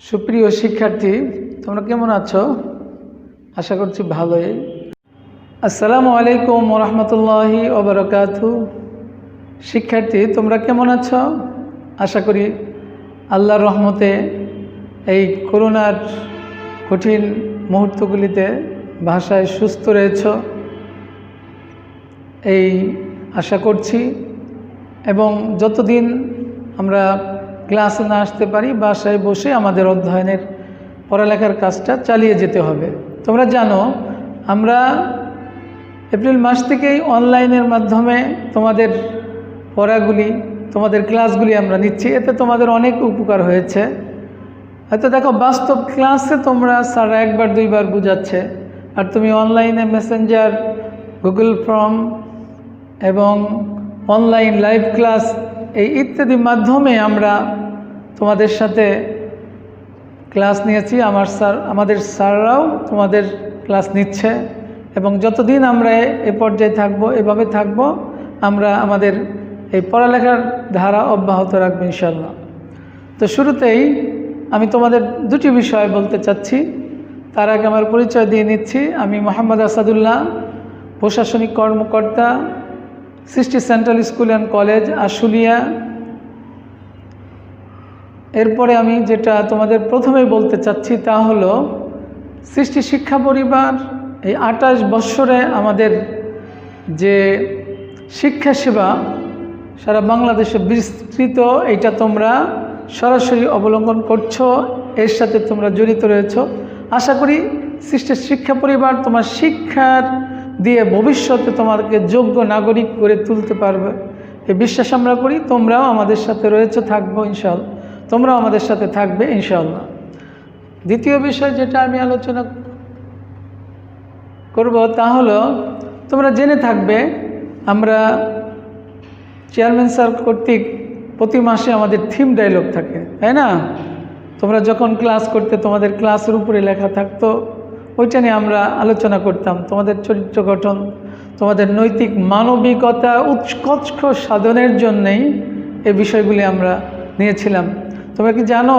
সুপ্রিয় শিক্ষার্থী, তোমরা কেমন আছো? আশা করছি ভালোই। আসসালামু আলাইকুম ওয়া রাহমাতুল্লাহি ওয়া বারাকাতুহু। শিক্ষার্থী, তোমরা কেমন আছো? আশা করি আল্লাহর রহমতে এই করোনার কঠিন মুহূর্তগুলিতে ভাষায় সুস্থ রয়েছ এই আশা করছি। এবং যতদিন আমরা ক্লাসে না আসতে পারি, বাসায় বসে আমাদের অধ্যয়নের পড়ালেখার কাজটা চালিয়ে যেতে হবে। তোমরা জানো, আমরা এপ্রিল মাস থেকেই অনলাইনের মাধ্যমে তোমাদের পড়াগুলি, তোমাদের ক্লাসগুলি আমরা নিচ্ছি। এতে তোমাদের অনেক উপকার হয়েছে। হয়তো দেখো, বাস্তব ক্লাসে তোমরা স্যাররা একবার দুইবার বুঝাচ্ছে, আর তুমি অনলাইনে মেসেঞ্জার, গুগল ফর্ম এবং অনলাইন লাইভ ক্লাস এই ইত্যাদি মাধ্যমে আমরা তোমাদের সাথে ক্লাস নিয়েছি। আমাদের স্যাররাও তোমাদের ক্লাস নিচ্ছে, এবং যতদিন আমরা এ পর্যায়ে থাকবো, এভাবে থাকবো, আমরা আমাদের এই পড়ালেখার ধারা অব্যাহত রাখবো ইনশাল্লাহ। তো শুরুতেই আমি তোমাদের দুটি বিষয় বলতে চাচ্ছি। তার আগে আমার পরিচয় দিয়ে নিচ্ছি। আমি মোহাম্মদ আসাদুল্লাহ, প্রশাসনিক কর্মকর্তা, সৃষ্টি central school and college, Ashulia. এরপরে আমি যেটা তোমাদের প্রথমে বলতে চাচ্ছি তা হলো, সৃষ্টি শিক্ষা পরিবার এই 28 বৎসরে আমাদের যে শিক্ষা সেবা সারা বাংলাদেশে বিস্তৃত, এটা তোমরা সরাসরি অবলম্বন করছো, এর সাথে তোমরা জড়িত রয়েছো। আশা করি সৃষ্টি শিক্ষা পরিবার তোমার শিক্ষার দিয়ে ভবিষ্যতে তোমাকে যোগ্য নাগরিক করে তুলতে পারবে, এই বিশ্বাস আমরা করি। তোমরাও আমাদের সাথে রয়েছো, থাকবো ইনশাআল্লাহ, তোমরাও আমাদের সাথে থাকবে ইনশাআল্লাহ। দ্বিতীয় বিষয় যেটা আমি আলোচনা করব তা হলো, তোমরা জেনে থাকবে আমরা চেয়ারম্যান স্যার কর্তৃক প্রতি মাসে আমাদের থিম ডায়লগ থাকে, তাই না? তোমরা যখন ক্লাস করতে, তোমাদের ক্লাসের উপরে লেখা থাকতো, ওইটা নিয়ে আমরা আলোচনা করতাম। তোমাদের চরিত্র গঠন, তোমাদের নৈতিক মানবিকতা উৎকর্ষ সাধনের জন্যেই এই বিষয়গুলি আমরা নিয়েছিলাম। তোমরা কি জানো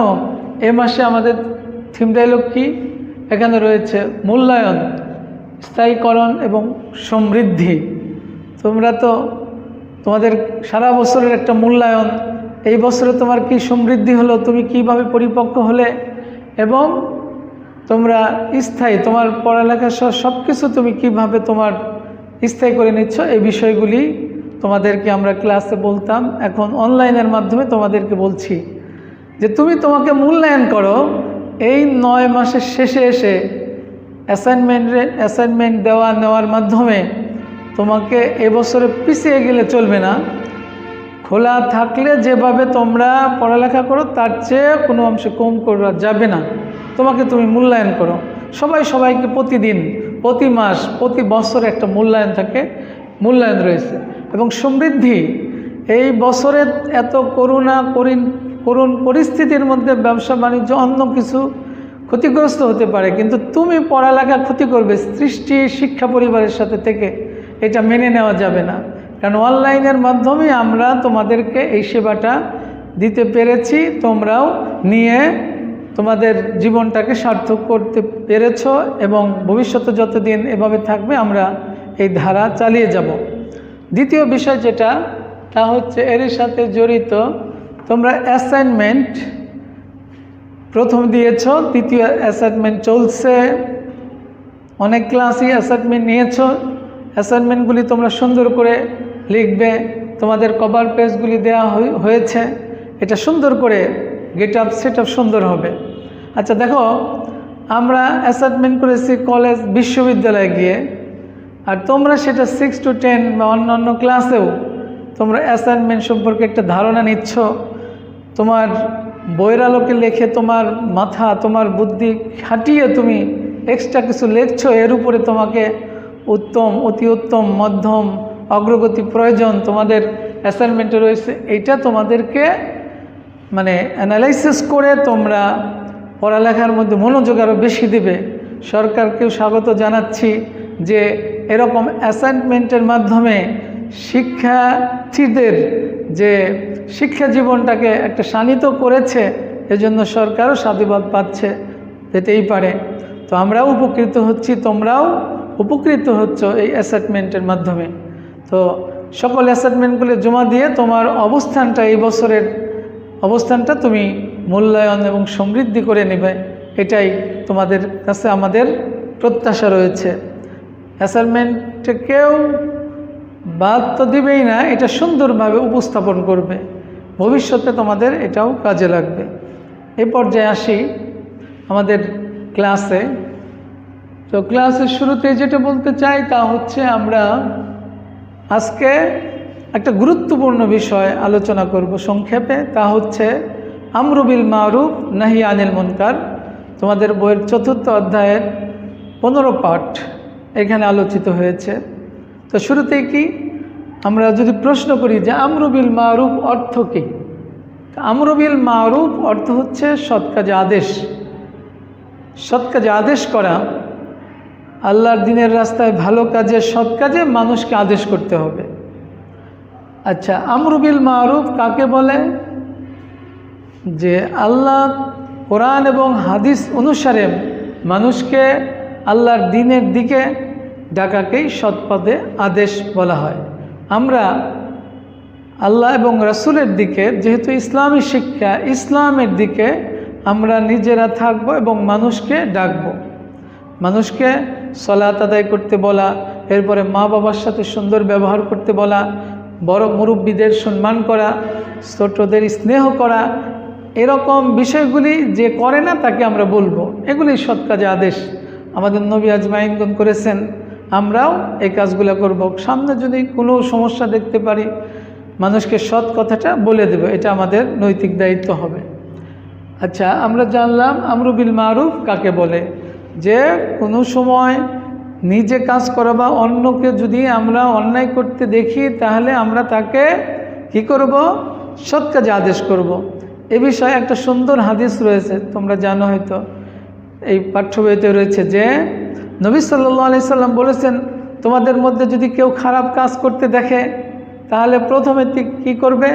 এ মাসে আমাদের থিম ডায়লগ কি? এখানে রয়েছে মূল্যায়ন, স্থায়ীকরণ এবং সমৃদ্ধি। তোমরা তো তোমাদের সারা বছরের একটা মূল্যায়ন, এই বছরে তোমার কি সমৃদ্ধি হলো, তুমি কিভাবে পরিপক্ক হলে, এবং তোমরা স্থায়ী, তোমার পড়ালেখা সব কিছু তুমি কিভাবে তোমার স্থায়ী করে নিচ্ছ, এই বিষয়গুলি তোমাদেরকে আমরা ক্লাসে বলতাম। এখন অনলাইনের মাধ্যমে তোমাদেরকে বলছি যে তুমি তোমাকে মূল্যায়ন করো। এই 9 মাসের শেষে এসে অ্যাসাইনমেন্ট নেওয়ার মাধ্যমে তোমাকে এবছরে পিছিয়ে গেলে চলবে না। খোলা থাকলে যেভাবে তোমরা পড়ালেখা করো, তার চেয়ে কোনো অংশে কম করা যাবে না। তোমাকে তুমি মূল্যায়ন করো। সবাইকে প্রতিদিন, প্রতি মাস, প্রতি বছর একটা মূল্যায়ন থাকে, মূল্যায়ন রয়েছে। এবং সমৃদ্ধি, এই বছরে এত করুণ পরিস্থিতির মধ্যে ব্যবসা বাণিজ্য অন্য কিছু ক্ষতিগ্রস্ত হতে পারে, কিন্তু তুমি পড়ালেখা ক্ষতি করবে সৃষ্টি শিক্ষা পরিবারের সাথে থেকে, এটা মেনে নেওয়া যাবে না। কারণ অনলাইনের মাধ্যমে আমরা তোমাদেরকে এই সেবাটা দিতে পেরেছি, তোমরাও নিয়ে তোমাদের জীবনটাকে সার্থক করতে পেরেছ, এবং ভবিষ্যতে যতদিন এভাবে থাকবে আমরা এই ধারা চালিয়ে যাব। দ্বিতীয় বিষয় যেটা, তা হচ্ছে এর সাথে জড়িত, তোমরা অ্যাসাইনমেন্ট প্রথম দিয়েছ, দ্বিতীয় অ্যাসাইনমেন্ট চলছে, অনেক ক্লাসই অ্যাসাইনমেন্ট নিয়েছ। অ্যাসাইনমেন্টগুলি তোমরা সুন্দর করে লিখবে, তোমাদের কভার পেজগুলি দেওয়া হয়েছে, এটা সুন্দর করে গেট আপ সেট আপ সুন্দর হবে। আচ্ছা দেখো, আমরা অ্যাসাইনমেন্ট করেছি কলেজ বিশ্ববিদ্যালয়ে গিয়ে, আর তোমরা সেটা 6 to 10 বা অন্যান্য ক্লাসেও তোমরা অ্যাসাইনমেন্ট সম্পর্কে একটা ধারণা নিচ্ছ। তোমার বইয়ের আলোকে লেখে তোমার মাথা, তোমার বুদ্ধি খাটিয়ে তুমি এক্সট্রা কিছু লিখছো, এর উপরে তোমাকে উত্তম, অতি উত্তম, মধ্যম, অগ্রগতি প্রয়োজন তোমাদের অ্যাসাইনমেন্টে রয়েছে। এইটা তোমাদেরকে মানে অ্যানালাইসিস করে তোমরা পড়ালেখার মধ্যে মনোযোগ আরও বেশি দেবে। সরকারকেও স্বাগত জানাচ্ছি যে এরকম অ্যাসাইনমেন্টের মাধ্যমে শিক্ষার্থীদের যে শিক্ষা জীবনটাকে একটা শানিত করেছে, এজন্য সরকারও সাধুবাদ পাচ্ছে, পেতেই পারে। তো আমরাও উপকৃত হচ্ছি, তোমরাও উপকৃত হচ্ছ এই অ্যাসাইনমেন্টের মাধ্যমে। তো সকল অ্যাসাইনমেন্টগুলো জমা দিয়ে তোমার অবস্থানটা, এই বছরের অবস্থানটা তুমি মূল্যায়ন এবং সমৃদ্ধি করে নেবে, এটাই তোমাদের কাছে আমাদের প্রত্যাশা রয়েছে। অ্যাসাইনমেন্টে কেউ বাদ তো দিবেই না, এটা সুন্দরভাবে উপস্থাপন করবে, ভবিষ্যতে তোমাদের এটাও কাজে লাগবে। এই পর্যায়ে আসি আমাদের ক্লাসে। তো ক্লাসের শুরুতে যেটা বলতে চাই তা হচ্ছে, আমরা আজকে একটা গুরুত্বপূর্ণ বিষয় আলোচনা করব সংক্ষেপে। তা হচ্ছে আমরু বিল মারুফ নাহি আনিল মুনকার। তোমাদের বইয়ের 4th অধ্যায়ের 15 পাঠ এখানে আলোচিত হয়েছে। তো শুরুতেই কি আমরা যদি প্রশ্ন করি যে আমরু বিল মারুফ অর্থ কী? আমরু বিল মারুফ অর্থ হচ্ছে সৎ কাজে আদেশ। সৎ কাজে আদেশ করা, আল্লাহর দ্বীনের রাস্তায় ভালো কাজে, সৎ কাজে মানুষকে আদেশ করতে হবে। আচ্ছা, আমরু বিল মারুফ কাকে বলে? যে আল্লাহ কোরআন এবং হাদিস অনুসারে মানুষকে আল্লাহর দ্বীনের দিকে ডাকাকেই সৎপথে আদেশ বলা হয়। আমরা আল্লাহ এবং রাসূলের দিকে, যেহেতু ইসলামী শিক্ষা, ইসলামের দিকে আমরা নিজেরা থাকব এবং মানুষকে ডাকব। মানুষকে সালাত আদায় করতে বলা, এরপরে মা বাবার সাথে সুন্দর ব্যবহার করতে বলা, বড় মুরব্বীদের সম্মান করা, ছোটদের স্নেহ করা, এরকম বিষয়গুলি যে করে না তাকে আমরা বলবো। এগুলি সৎ কাজে আদেশ। আমাদের নবী আজমাইনগণ করেছেন, আমরাও এই কাজগুলো করব। সামনে যদি কোনো সমস্যা দেখতে পারি, মানুষকে সৎ কথাটা বলে দেব, এটা আমাদের নৈতিক দায়িত্ব হবে। আচ্ছা, আমরা জানলাম আমরু বিল মারুফ কাকে বলে। যে কোনো সময় নিজে কাজ করা বা অন্যকে যদি আমরা অন্যায় করতে দেখি, তাহলে আমরা তাকে কি করব? সৎ কাজে আদেশ করব। এ বিষয়ে একটা সুন্দর হাদিস রয়েছে, তোমরা জানো হয়তো, এই পাঠ্য বইতে রয়েছে যে নবী সাল্লাল্লাহু আলাইহি সাল্লাম বলেছেন, তোমাদের মধ্যে যদি কেউ খারাপ কাজ করতে দেখে, তাহলে প্রথমে কি করবে?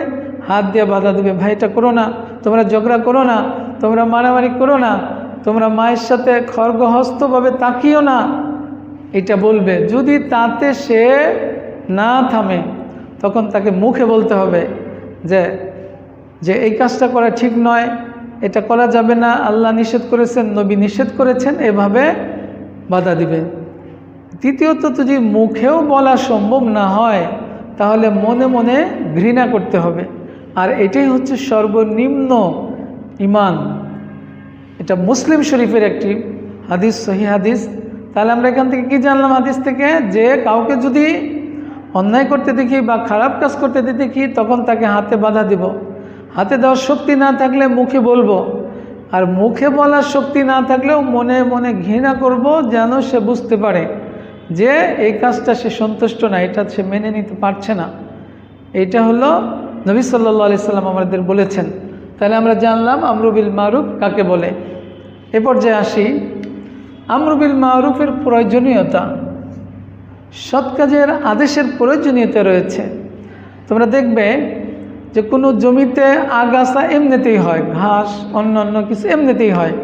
হাত দিয়ে বাধা দেবে, ভাই এটা করো না, তোমরা ঝগড়া করো না, তোমরা মারামারি করো না, তোমরা মায়ের সাথে খড়গহস্তভাবে তাকিও না, এটা বলবে। যদি তাতে সে না থামে, তখন তাকে মুখে বলতে হবে যে এই কাজটা করা ঠিক নয়, এটা করা যাবে না, আল্লাহ নিষেধ করেছেন, নবী নিষেধ করেছেন, এভাবে বাধা দিবে। দ্বিতীয়ত, যদি মুখেও বলা সম্ভব না হয়, তাহলে মনে মনে ঘৃণা করতে হবে। আর এটাই হচ্ছে সর্বনিম্ন ঈমান। এটা মুসলিম শরীফের একটি হাদিস, সহিহ হাদিস। তাহলে আমরা এখান থেকে কি জানলাম হাদিস থেকে? যে কাউকে যদি অন্যায় করতে দেখি বা খারাপ কাজ করতে দেখি, তখন তাকে হাতে বাধা দিব। হাতে দেওয়ার শক্তি না থাকলে মুখে বলবো, আর মুখে বলার শক্তি না থাকলেও মনে মনে ঘৃণা করব, যেন সে বুঝতে পারে যে এই কাজটা সে সন্তুষ্ট না, এটা সে মেনে নিতে পারছে না। এইটা হলো নবী সাল্লাল্লাহু আলাইহি সাল্লাম আমাদের বলেছেন। তাহলে আমরা জানলাম আমরু বিল মারুফ কাকে বলে। এ পর্যায়ে আসি আমরু বিল মারুফের প্রয়োজনীয়তা। সৎ কাজের আদেশের প্রয়োজনীয়তা রয়েছে। তোমরা দেখবে যে কোনো জমিতে আগাছা এমনিতেই হয়, ঘাস অন্য কিছু এমনিতেই হয়,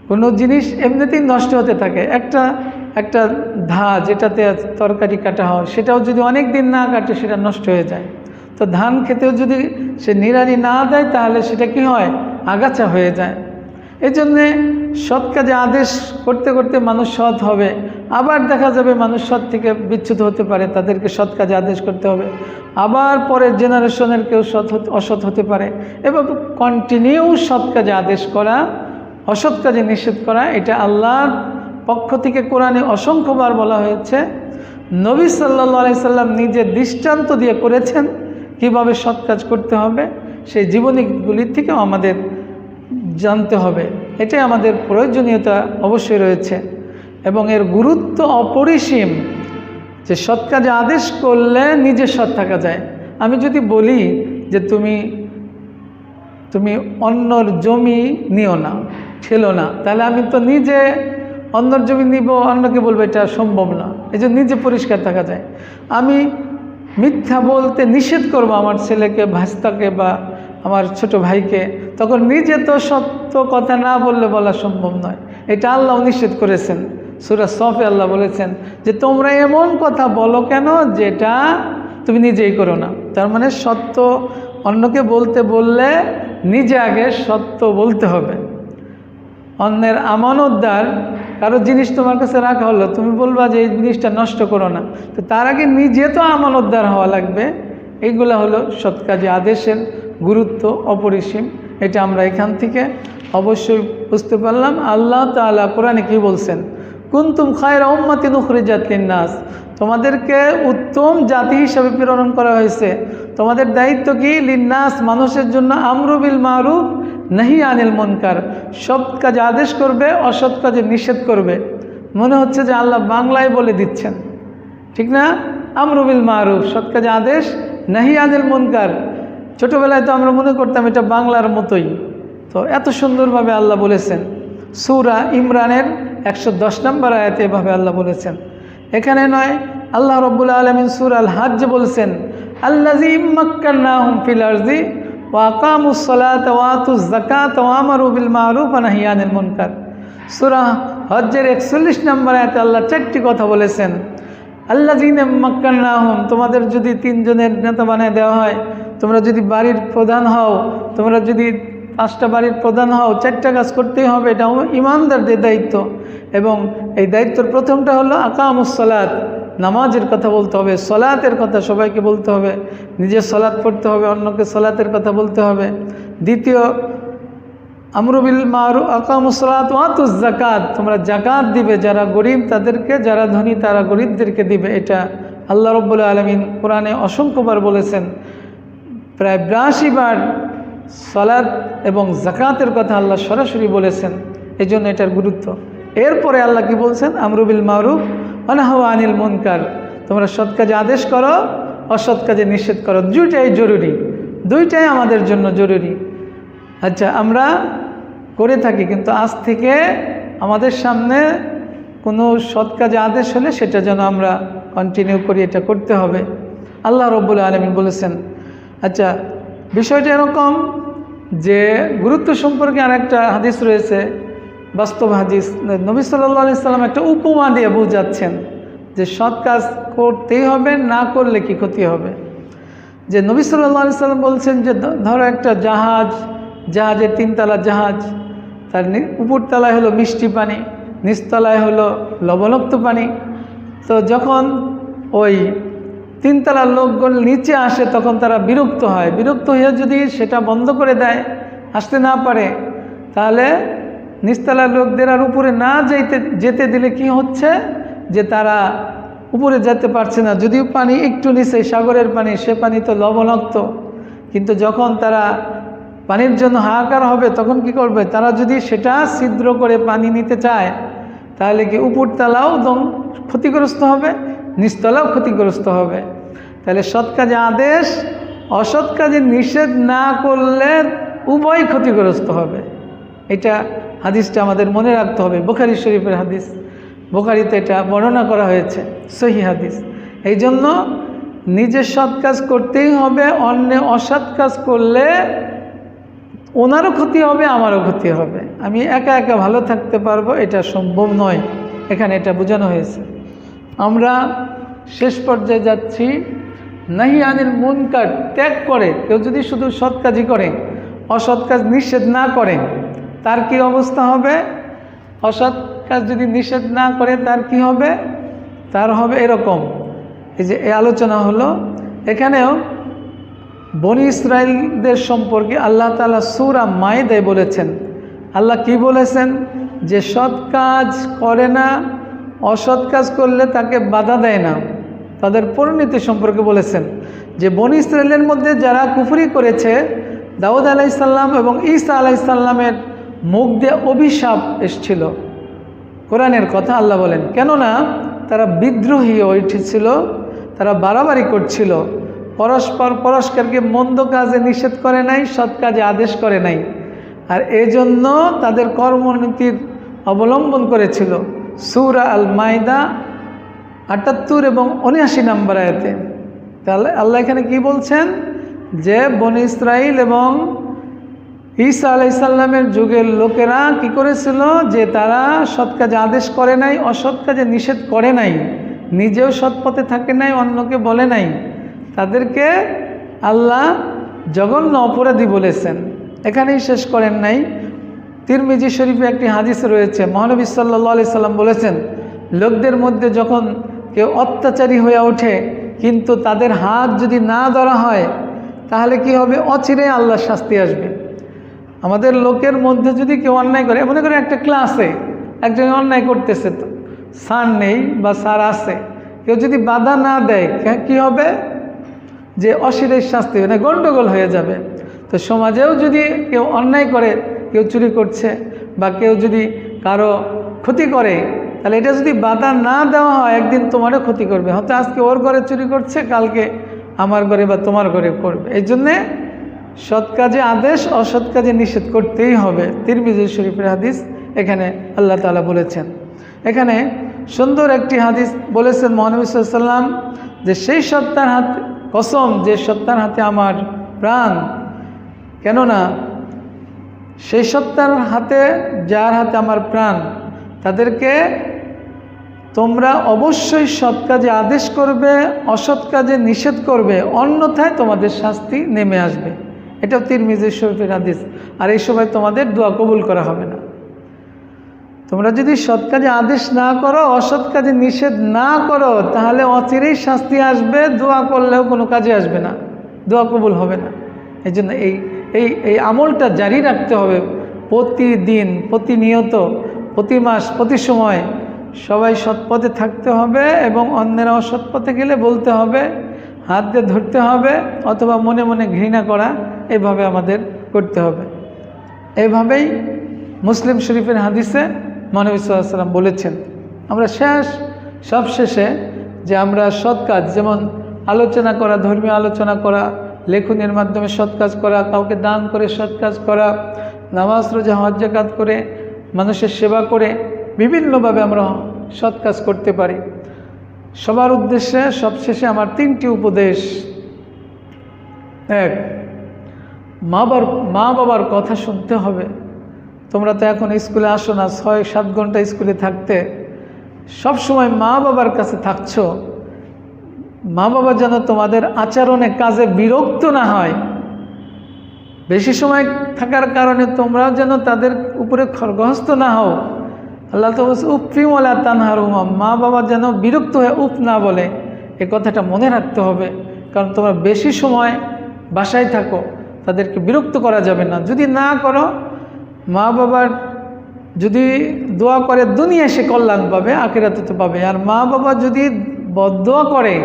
কোনো জিনিস এমনিতেই নষ্ট হতে থাকে। একটা ধা যেটাতে তরকারি কাটা হয়, সেটাও যদি অনেক দিন না কাটে সেটা নষ্ট হয়ে যায়। তো ধান খেতেও যদি সে নিড়ানি না দেয়, তাহলে সেটা কি হয়? আগাছা হয়ে যায়। এই জন্যে সৎ কাজে আদেশ করতে করতে মানুষ সৎ হবে, আবার দেখা যাবে মানুষ সৎ থেকে বিচ্যুত হতে পারে, তাদেরকে সৎ কাজে আদেশ করতে হবে। আবার পরের জেনারেশনের কেউ অসৎ হতে পারে, এবং কন্টিনিউ সৎ কাজে আদেশ করা, অসৎ কাজে নিষেধ করা, এটা আল্লাহর পক্ষ থেকে কোরআনে অসংখ্যবার বলা হয়েছে। নবী সাল্লাল্লাহু আলাইহি সাল্লাম নিজে দৃষ্টান্ত দিয়ে করেছেন কিভাবে সৎ কাজ করতে হবে, সেই জীবনীগুলির থেকেও আমাদের জানতে হবে। এটাই আমাদের প্রয়োজনীয়তা অবশ্যই রয়েছে, এবং এর গুরুত্ব অপরিসীম। যে সৎ কাজে আদেশ করলে নিজে সৎ থাকা যায়। আমি যদি বলি যে তুমি অন্যর জমি নিও না, ঠেলো না, তাহলে আমি তো নিজে অন্যর জমি নিব, অন্যকে বলবো, এটা সম্ভব না। এই যে নিজে পরিষ্কার থাকা যায়। আমি মিথ্যা বলতে নিষেধ করব আমার ছেলেকে, ভাস্তাকে বা আমার ছোট ভাইকে, তখন নিজে তো সত্য কথা না বললে বলা সম্ভব নয়। এটা আল্লাহ নিষেধ করেছেন। সূরা সফে আল্লাহ বলেছেন যে তোমরা এমন কথা বলো কেন যেটা তুমি নিজেই করো না। তার মানে সত্য অন্যকে বলতে বললে নিজে আগে সত্য বলতে হবে। অন্যের আমানতদার কারো জিনিস তোমার কাছে রাখা হলো, তুমি বলবা যে এই জিনিসটা নষ্ট করো না, তো তার আগে নিজে তো আমানতদার হওয়া লাগবে। এইগুলো হলো সৎ কাজে আদেশের গুরুত্ব অপরিসীম। এটা আমরা এখান থেকে অবশ্যই বুঝতে পারলাম। আল্লাহ তাআলা কোরআনে কি বলছেন, কুনতুম খায়রা উম্মাতিন উখরিজাত লিন-নাস, তোমাদেরকে উত্তম জাতি হিসাবে প্রেরণ করা হয়েছে। তোমাদের দায়িত্ব কি, লিন-নাস, মানুষের জন্য, আমরু বিল মারুফ নাহি আনিল মুনকার, সৎ কাজে আদেশ করবে, অসৎ কাজে নিষেধ করবে। মনে হচ্ছে যে আল্লাহ বাংলায় বলে দিচ্ছেন, ঠিক না? আমরু বিল মারুফ, সৎ কাজে আদেশ, নাহি আনিল মুনকার। ছোটোবেলায় তো আমরা মনে করতাম এটা বাংলার মতোই, তো এত সুন্দরভাবে আল্লাহ বলেছেন। সূরা ইমরানের 110 নম্বর আয়াতে এভাবে আল্লাহ বলেছেন। এখানে নয়, আল্লাহ রাব্বুল আলামিন সূরা আল হজ্জ বলছেন, আল্লাযী মাক্কান্নাহুম ফিল আরদি ওয়া আকামুস সালাতা ওয়া আতুজ যাকাতা ওয়া আমারু বিল মারুফ ওয়া নাহিয়া আনিল মুনকার। সূরা হজ্জের 41 নম্বর আয়াতে আল্লাহ 4টি কথা বলেছেন। আল্লাযীনা মাক্কান্নাহুম, তোমাদের যদি 3 জনের নেতা বানিয়ে দেওয়া হয়, তোমরা যদি বাড়ির প্রধান হও, তোমরা যদি 5টা বাড়ির প্রধান হও, 4টা কাজ করতেই হবে। এটা ইমানদারদের দায়িত্ব। এবং এই দায়িত্বের প্রথমটা হলো আকামুস সালাত, নামাজের কথা বলতে হবে, সলাতের কথা সবাইকে বলতে হবে, নিজে সলাত পড়তে হবে, অন্যকে সলাতের কথা বলতে হবে। দ্বিতীয়, আমরু বিল মারুফ, আকামুস সালাত ওয়া আতুজ যাকাত, তোমরা যাকাত দিবে, যারা গরিব তাদেরকে, যারা ধনী তারা গরিবদেরকে দিবে। এটা আল্লাহ রাব্বুল আলামিন কোরআনে অসংখ্যবার বলেছেন। প্রায় 82 বার সালাত এবং যাকাতের কথা আল্লাহ সরাসরি বলেছেন। এই জন্য এটার গুরুত্ব। এরপরে আল্লাহ কি বলছেন, আমরু বিল মারুফ ওয়া নাহয়ু আনিল মুনকার, তোমরা সৎ কাজে আদেশ করো, অসৎ কাজে নিষেধ করো। দুইটাই জরুরি, দুইটাই আমাদের জন্য জরুরি। আচ্ছা, আমরা করে থাকি, কিন্তু আজ থেকে আমাদের সামনে কোনো সৎ কাজে আদেশ হলে সেটা যেন আমরা কন্টিনিউ করি, এটা করতে হবে। আল্লাহ রাব্বুল আলামিন বলেছেন। আচ্ছা, বিষয়টা এরকম যে গুরুত্ব সম্পর্কে আরেকটা হাদিস রয়েছে, বাস্তব হাদিস। নবী সাল্লাল্লাহু আলাইহি সাল্লাম একটা উপমা দিয়ে বোঝাচ্ছেন যে সৎ কাজ করতেই হবে, না করলে কি ক্ষতি হবে। যে নবী সাল্লাল্লাহু আলাইহি সাল্লাম বলছেন যে ধরো একটা জাহাজের 3 তলা জাহাজ, তার উপর তলায় হলো মিষ্টি পানি, নিচতলায় হলো লবণাক্ত পানি। তো যখন ওই 3 তলার লোকগুলো নিচে আসে তখন তারা বিরক্ত হয়। বিরক্ত হয়ে যদি সেটা বন্ধ করে দেয়, আসতে না পারে, তাহলে নিচতলার লোকদের আর উপরে না যেতে দিলে কি হচ্ছে, যে তারা উপরে যেতে পারছে না। যদিও পানি একটু নিচে, সাগরের পানি, সে পানি তো লবণাক্ত, কিন্তু যখন তারা পানির জন্য হাহাকার হবে তখন কি করবে, তারা যদি সেটা ছিদ্র করে পানি নিতে চায়, তাহলে কি উপরতলাও ক্ষতিগ্রস্ত হবে, নিচতলাও ক্ষতিগ্রস্ত হবে। তাহলে সৎ কাজে আদেশ, অসৎ কাজে নিষেধ না করলে উভয় ক্ষতিগ্রস্ত হবে। এটা হাদিসটা আমাদের মনে রাখতে হবে। বুখারী শরীফের হাদিস, বুখারীতে এটা বর্ণনা করা হয়েছে, সহিহ হাদিস। এই জন্য নিজের সৎ কাজ করতেই হবে। অন্য অসৎ কাজ করলে ওনারও ক্ষতি হবে, আমারও ক্ষতি হবে। আমি একা একা ভালো থাকতে পারবো, এটা সম্ভব নয়। এখানে এটা বোঝানো হয়েছে। আমরা শেষ পর্যায়ে যাচ্ছি। নাহি আনিল মুনকার ত্যাগ করে কেউ যদি শুধু সৎ কাজই করে, অসৎ কাজ নিষেধ না করে, তার কি অবস্থা হবে? অসৎ কাজ যদি নিষেধ না করে তার কি হবে? তার হবে এরকম। এই যে এই আলোচনা হলো, এখানেও বনি ইসরাইলদের সম্পর্কে আল্লাহ তাআলা সূরা মাইদায় বলেছেন। আল্লাহ কি বলেছেন? যে সৎ কাজ করে না, অসৎ কাজ করলে তাকে বাধা দেয় না, তাদের পরিণতি সম্পর্কে বলেছেন। যে বনি ইসরাইলের মধ্যে যারা কুফরি করেছে, দাউদ আলাইহিস সালাম এবং ঈসা আলাইহিস সালামের মুখ দিয়ে অভিশাপ এসেছিল। কোরআনের কথা আল্লাহ বলেন, কেননা তারা বিদ্রোহী হয়ে উঠেছিল, তারা বাড়াবাড়ি করছিল, পরস্পরকে মন্দ কাজে নিষেধ করে নাই, সৎ কাজে আদেশ করে নাই, আর এজন্য তাদের কর্মনীতির অবলম্বন করেছিল। সূরা আল মাইদা ৭৮ এবং ৭৯ নম্বর আয়াতে তাহলে আল্লাহ এখানে কি বলছেন? যে বনি ইসরাইল এবং ঈসা আলাইহিস সালামের যুগের লোকেরা কি করেছিল যে তারা সৎ কাজে আদেশ করে নাই, অসৎ কাজে নিষেধ করে নাই, নিজেও সৎ পথে থাকে নাই, অন্যকে বলে নাই। তাদেরকে আল্লাহ জঘন্য অপরাধী বলেছেন। এখানেই শেষ করেন নাই। তিরমিজি শরীফে একটি হাদিস রয়েছে, মহানবী সাল্লাল্লাহু আলাইহি সাল্লাম বলেছেন, লোকদের মধ্যে যখন কেউ অত্যাচারী হয়ে ওঠে কিন্তু তাদের হাত যদি না ধরা হয় তাহলে কি হবে? অচিরে আল্লাহর শাস্তি আসবে। আমাদের লোকের মধ্যে যদি কেউ অন্যায় করে, মনে করে একটা ক্লাসে একজন অন্যায় করতেছে, তো স্যার নেই বা স্যার আছে, কেউ যদি বাধা না দেয় কি হবে? যে অচিরেই শাস্তি হবে, না গণ্ডগোল হয়ে যাবে। তো সমাজেও যদি কেউ অন্যায় করে, কেউ চুরি করছে বা কেউ যদি কারো ক্ষতি করে, তাহলে এটা যদি বাধা না দেওয়া হয় একদিন তোমারও ক্ষতি করবে। হয়তো আজকে ওর ঘরে চুরি করছে, কালকে আমার ঘরে বা তোমার ঘরে করবে। এই জন্যে সৎ কাজে আদেশ, অসৎ কাজে নিষেধ করতেই হবে। তিরমিজি শরীফের হাদিস এখানে আল্লাহ তাআলা বলেছেন। এখানে সুন্দর একটি হাদিস বলেছেন মহানবী সাল্লাল্লাহু আলাইহি ওয়াসাল্লাম, যে সেই সত্তার হাতে কসম, যে সত্তার হাতে আমার প্রাণ, কেননা সেই সত্তার হাতে, যার হাতে আমার প্রাণ, তাদেরকে তোমরা অবশ্যই সৎ কাজে আদেশ করবে, অসৎ কাজে নিষেধ করবে, অন্যথায় তোমাদের শাস্তি নেমে আসবে। এটাও তিরমিজি শরীফের হাদিস। আর এই সময় তোমাদের দোয়া কবুল করা হবে না। তোমরা যদি সৎ কাজে আদেশ না করো, অসৎ কাজে নিষেধ না করো, তাহলে অচিরেই শাস্তি আসবে, দোয়া করলেও কোনো কাজে আসবে না, দোয়া কবুল হবে না। এই জন্য এই আমলটা জারি রাখতে হবে প্রতিদিন, প্রতিনিয়ত, প্রতি মাস, প্রতি সময় সবাই সৎপথে থাকতে হবে এবং অন্যেরা অসৎ পথে গেলে বলতে হবে, হাত দিয়ে ধরতে হবে, অথবা মনে মনে ঘৃণা করা, এভাবে আমাদের করতে হবে। এইভাবেই মুসলিম শরীফের হাদিসে মহানবী সাল্লাল্লাহু আলাইহি ওয়াসাল্লাম বলেছেন। আমরা সবশেষে যে আমরা সৎ কাজ, যেমন আলোচনা করা, ধর্মীয় আলোচনা করা, লেখনের মাধ্যমে সৎ কাজ করা, কাউকে দান করে সৎ কাজ করা, নামাজ, রোজা, হজ, যাকাত করে, মানুষের সেবা করে, বিভিন্নভাবে আমরা সৎ কাজ করতে পারি। সবার উদ্দেশ্যে সবশেষে আমার 3টি উপদেশ। 1, মা বাবার কথা শুনতে হবে। তোমরা তো এখন স্কুলে আসো না, 6-7 ঘন্টা স্কুলে থাকতে সব সময় মা বাবার কাছে থাকছো। মা বাবা যেন তোমাদের আচরণে, কাজে বিরক্ত না হয়। বেশি সময় থাকার কারণে তোমরাও যেন তাদের উপরে খড়গহস্ত না হও। আল্লাহ তো বলছে উফি ওয়ালা তানহারহুমা, মা বাবা যেন বিরক্ত হয়ে উফ না বলে। এ কথাটা মনে রাখতে হবে, কারণ তোমরা বেশি সময় বাসায় থাকো, তাদেরকে বিরক্ত করা যাবে না। যদি না করো, মা বাবার যদি দোয়া করে দুনিয়ায় সে কল্যাণ পাবে, আখিরাতে তো পাবে। আর মা বাবা যদি বদদোয়া করে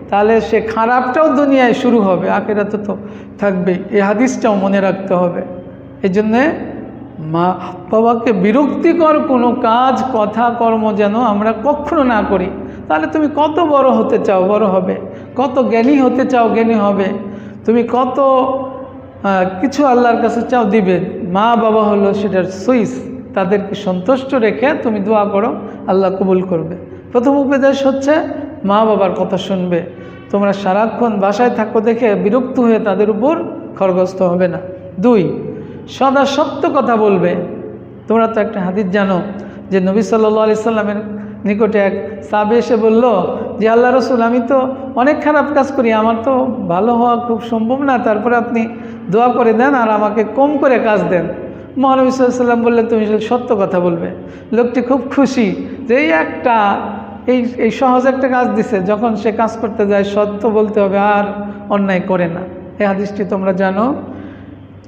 তাহলে সে খারাপটাও দুনিয়ায় শুরু হবে, আখিরাতে তো থাকবেই। এই হাদিসটাও মনে রাখতে হবে। এই জন্যে মা বাবাকে বিরক্তিকর কোনো কাজ, কথা, কর্ম যেন আমরা কখনো না করি। তাহলে তুমি কত বড় হতে চাও, বড় হবে। কত জ্ঞানী হতে চাও, জ্ঞানী হবে। তুমি কত কিছু আল্লাহর কাছে চাও, দিবে। মা বাবা হলো সেটার সুইচ। তাদেরকে সন্তুষ্ট রেখে তুমি দোয়া করো, আল্লাহ কবুল করবে। প্রথম উপদেশ হচ্ছে মা বাবার কথা শুনবে। তোমরা সারাক্ষণ বাসায় থাকো দেখে বিরক্ত হয়ে তাদের উপর খড়গস্ত হবে না। 2, সদা সত্য কথা বলবে। তোমরা তো একটা হাদিস জানো যে নবী সাল্লাল্লাহু আলাইহি সাল্লামের নিকটে এক সাহাবী এসে বলল যে আল্লাহ রসুল, আমি তো অনেক খারাপ কাজ করি, আমার তো ভালো হওয়া খুব সম্ভব না, তারপরে আপনি দোয়া করে দেন আর আমাকে কম করে কাজ দেন। মহানবী সাল্লাল্লাহু আলাইহি সাল্লাম বললেন, তুমি সত্য কথা বলবে। লোকটি খুব খুশি যে এই সহজ একটা কাজ দিছে। যখন সে কাজ করতে যায় সত্য বলতে হবে, আর অন্যায় করে না। এই হাদিসটি তোমরা জানো।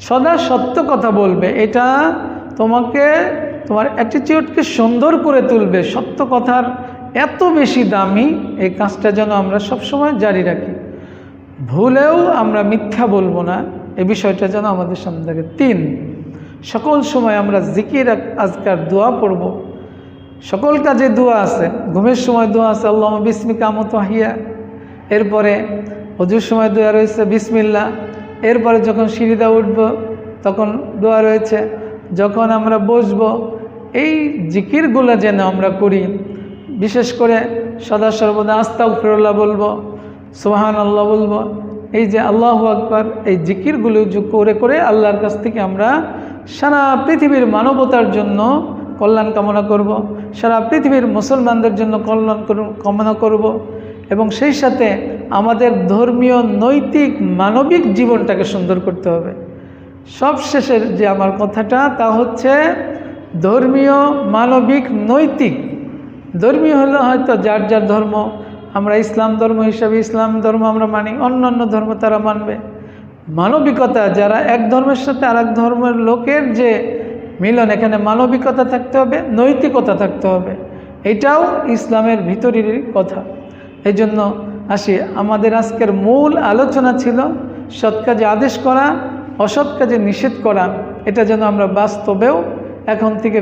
সদা সত্য কথা বলবে, এটা তোমার অ্যাটিটিউডকে সুন্দর করে তুলবে। সত্য কথার এত বেশি দামি, এই কাজটা যেন আমরা সবসময় জারি রাখি। ভুলেও আমরা মিথ্যা বলবো না, এই বিষয়টা যেন আমাদের সামনে থাকে। 3, সকল সময় আমরা জিকির, আজকার, দোয়া পড়ব। সকল কাজে দোয়া আছে। ঘুমের সময় দোয়া আছে আল্লাহুম্মা বিসমিকা আমুতু ওয়া আহইয়া। এরপরে ওযুর সময় দোয়া রয়েছে বিসমিল্লাহ। এরপরে যখন সিঁড়িতে উঠব তখন দোয়া রয়েছে। যখন আমরা বসবো, এই জিকিরগুলো যেন আমরা করি। বিশেষ করে সদা সর্বদা আস্তাগফিরুল্লাহ বলবো, সুবহানাল্লাহ বলবো, এই যে আল্লাহু আকবার এই জিকিরগুলো করে করে আল্লাহর কাছ থেকে আমরা সারা পৃথিবীর মানবতার জন্য কল্যাণ কামনা করব, সারা পৃথিবীর মুসলমানদের জন্য কল্যাণ কামনা করব এবং সেই সাথে আমাদের ধর্মীয় নৈতিক মানবিক জীবনটাকে সুন্দর করতে হবে। সবশেষের যে আমার কথাটা তা হচ্ছে ধর্মীয় মানবিক নৈতিক। ধর্মীয় হলো হয়তো যার যার ধর্ম, আমরা ইসলাম ধর্ম হিসাবে ইসলাম ধর্ম আমরা মানি, অন্য অন্য ধর্ম তারা মানবে। মানবিকতা যারা এক ধর্মের সাথে আর এক ধর্মের লোকের যে মিলন, এখানে মানবিকতা থাকতে হবে, নৈতিকতা থাকতে হবে, এটাও ইসলামের ভিতরেরই কথা। এই জন্য আসি, আমাদের আজকের মূল আলোচনা ছিল সৎ কাজে আদেশ করা, অসৎ কাজে নিষেধ করা। এটা যেন আমরা বাস্তবেও এখন থেকে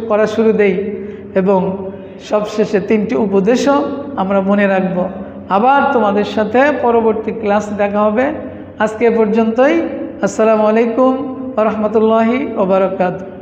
করা শুরু দেই এবং সবশেষে 3টি উপদেশও আমরা মনে রাখব। আবার তোমাদের সাথে পরবর্তী ক্লাস দেখা হবে। আজকে পর্যন্তই। আসসালামু আলাইকুম ওয়া রাহমাতুল্লাহি ওয়া বারাকাতুহু।